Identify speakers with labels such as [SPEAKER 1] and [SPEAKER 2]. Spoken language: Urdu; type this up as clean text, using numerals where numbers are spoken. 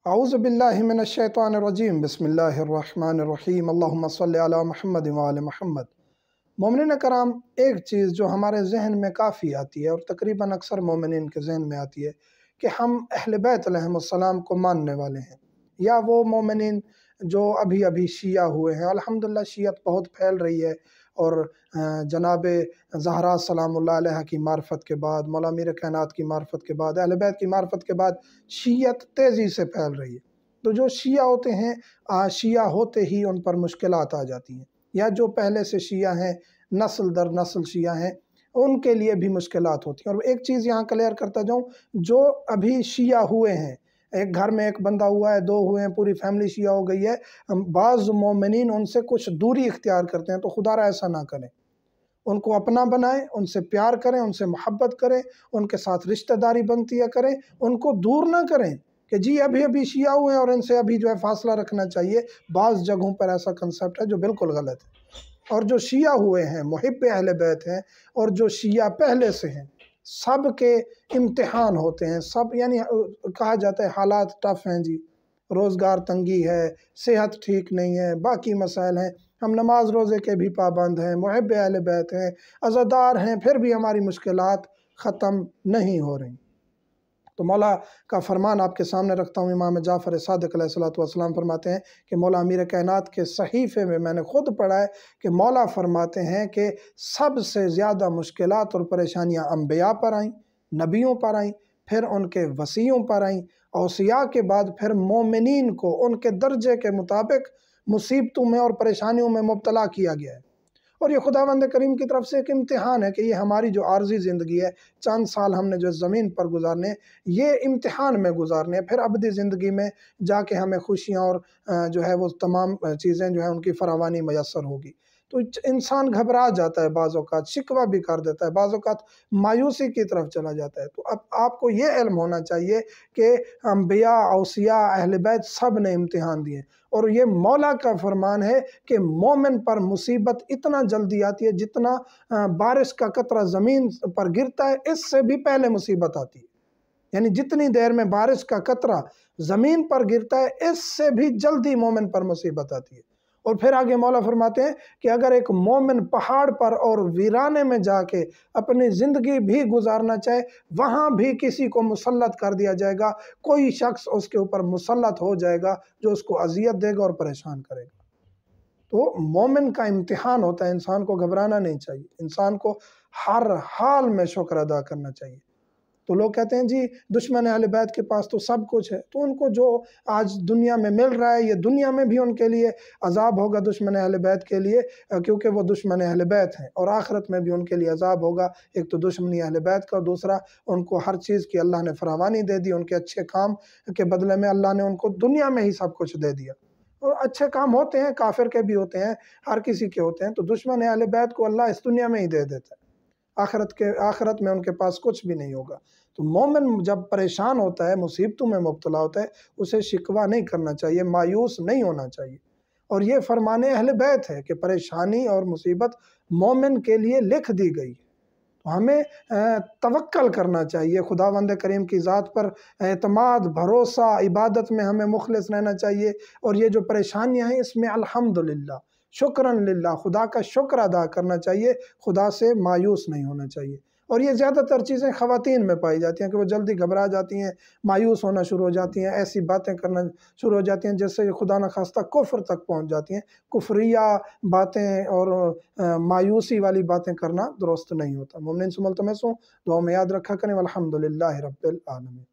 [SPEAKER 1] اعوذ باللہ من الشیطان الرجیم بسم اللہ الرحمن الرحیم اللہم صلی علی محمد وآل محمد۔ مومنین کرام، ایک چیز جو ہمارے ذہن میں کافی آتی ہے اور تقریباً اکثر مومنین کے ذہن میں آتی ہے کہ ہم اہل بیت علیہم السلام کو ماننے والے ہیں، یا وہ مومنین جو ابھی ابھی شیعہ ہوئے ہیں۔ الحمدللہ شیعت بہت پھیل رہی ہے، اور جناب زہرا سلام اللہ علیہ کی معرفت کے بعد، مولا میر کائنات کی معرفت کے بعد، اہل بیت کی معرفت کے بعد شیعت تیزی سے پھیل رہی ہے۔ تو جو شیعہ ہوتے ہیں، شیعہ ہوتے ہی ان پر مشکلات آ جاتی ہیں، یا جو پہلے سے شیعہ ہیں، نسل در نسل شیعہ ہیں، ان کے لیے بھی مشکلات ہوتی ہیں۔ اور ایک چیز یہاں کلیئر کرتا جاؤں، جو ابھی شیعہ ہوئے ہیں، ایک گھر میں ایک بندہ ہوا ہے، دو ہوئے ہیں، پوری فیملی شیعہ ہو گئی ہے، بعض مومنین ان سے کچھ دوری اختیار کرتے ہیں، تو خدا را ایسا نہ کریں۔ ان کو اپنا بنائیں، ان سے پیار کریں، ان سے محبت کریں، ان کے ساتھ رشتہ داری بنتی ہے کریں، ان کو دور نہ کریں کہ جی ابھی ابھی شیعہ ہوئے ہیں اور ان سے ابھی جو ہے فاصلہ رکھنا چاہیے۔ بعض جگہوں پر ایسا کنسپٹ ہے جو بالکل غلط ہے۔ اور جو شیعہ ہوئے ہیں، محب اہل بیت ہیں، اور جو شیعہ پہلے سے ہیں، سب کے امتحان ہوتے ہیں، سب یعنی کہا جاتا ہے حالات ٹف ہیں جی، روزگار تنگی ہے، صحت ٹھیک نہیں ہے، باقی مسائل ہیں، ہم نماز روزے کے بھی پابند ہیں، محب اہل بیت ہیں، عزادار ہیں، پھر بھی ہماری مشکلات ختم نہیں ہو رہی۔ تو مولا کا فرمان آپ کے سامنے رکھتا ہوں۔ امام جعفر صادق علیہ السلام فرماتے ہیں کہ مولا امیر کائنات کے صحیفے میں نے خود پڑھا ہے کہ مولا فرماتے ہیں کہ سب سے زیادہ مشکلات اور پریشانیاں انبیاء پر آئیں، نبیوں پر آئیں، پھر ان کے وصیوں پر آئیں، اوصیاء کے بعد پھر مومنین کو ان کے درجے کے مطابق مصیبتوں میں اور پریشانیوں میں مبتلا کیا گیا ہے۔ اور یہ خداوند کریم کی طرف سے ایک امتحان ہے کہ یہ ہماری جو عارضی زندگی ہے، چند سال ہم نے جو زمین پر گزارنے، یہ امتحان میں گزارنے، پھر ابدی زندگی میں جا کے ہمیں خوشیاں اور جو ہے وہ تمام چیزیں جو ہیں ان کی فراوانی میسر ہوگی۔ تو انسان گھبرا جاتا ہے، بعض اوقات شکوہ بھی کر دیتا ہے، بعض اوقات مایوسی کی طرف چلا جاتا ہے۔ تو اب آپ کو یہ علم ہونا چاہیے کہ انبیاء، اوصیاء، اہل بیت سب نے امتحان دیے، اور یہ مولا کا فرمان ہے کہ مومن پر مصیبت اتنا جلدی آتی ہے جتنا بارش کا قطرہ زمین پر گرتا ہے، اس سے بھی پہلے مصیبت آتی ہے۔ یعنی جتنی دیر میں بارش کا قطرہ زمین پر گرتا ہے، اس سے بھی جلدی مومن پر مصیبت آتی ہے۔ اور پھر آگے مولا فرماتے ہیں کہ اگر ایک مومن پہاڑ پر اور ویرانے میں جا کے اپنی زندگی بھی گزارنا چاہے، وہاں بھی کسی کو مسلط کر دیا جائے گا، کوئی شخص اس کے اوپر مسلط ہو جائے گا جو اس کو اذیت دے گا اور پریشان کرے گا۔ تو مومن کا امتحان ہوتا ہے، انسان کو گھبرانا نہیں چاہیے، انسان کو ہر حال میں شکر ادا کرنا چاہیے۔ تو لوگ کہتے ہیں جی دشمن اہل بیت کے پاس تو سب کچھ ہے، تو ان کو جو آج دنیا میں مل رہا ہے، یہ دنیا میں بھی ان کے لیے عذاب ہوگا دشمن اہل بیت کے لیے، کیونکہ وہ دشمن اہل بیت ہیں، اور آخرت میں بھی ان کے لیے عذاب ہوگا۔ ایک تو دشمنی اہل بیت کا، دوسرا ان کو ہر چیز کی اللہ نے فراوانی دے دی، ان کے اچھے کام کے بدلے میں اللہ نے ان کو دنیا میں ہی سب کچھ دے دیا۔ اور اچھے کام ہوتے ہیں، کافر کے بھی ہوتے ہیں، ہر کسی کے ہوتے ہیں، تو دشمن اہل بیت کو اللہ اس دنیا میں ہی دے دیتا ہے، آخرت میں ان کے پاس کچھ بھی نہیں ہوگا۔ تو مومن جب پریشان ہوتا ہے، مصیبتوں میں مبتلا ہوتا ہے، اسے شکوہ نہیں کرنا چاہیے، مایوس نہیں ہونا چاہیے۔ اور یہ فرمان اہل بیت ہے کہ پریشانی اور مصیبت مومن کے لیے لکھ دی گئی ہے۔ تو ہمیں توکل کرنا چاہیے، خداوند کریم کی ذات پر اعتماد، بھروسہ، عبادت میں ہمیں مخلص رہنا چاہیے۔ اور یہ جو پریشانیاں ہیں، اس میں الحمدللہ، شکرن للہ، خدا کا شکر ادا کرنا چاہیے، خدا سے مایوس نہیں ہونا چاہیے۔ اور یہ زیادہ تر چیزیں خواتین میں پائی جاتی ہیں کہ وہ جلدی گھبرا جاتی ہیں، مایوس ہونا شروع ہو جاتی ہیں، ایسی باتیں کرنا شروع ہو جاتی ہیں جس سے خدا نخواستہ کفر تک پہنچ جاتی ہیں۔ کفریہ باتیں اور مایوسی والی باتیں کرنا درست نہیں ہوتا۔ مومنین سے ملتمس ہوں، دعا میں یاد رکھا کریں۔ والحمدللہ رب العالمین۔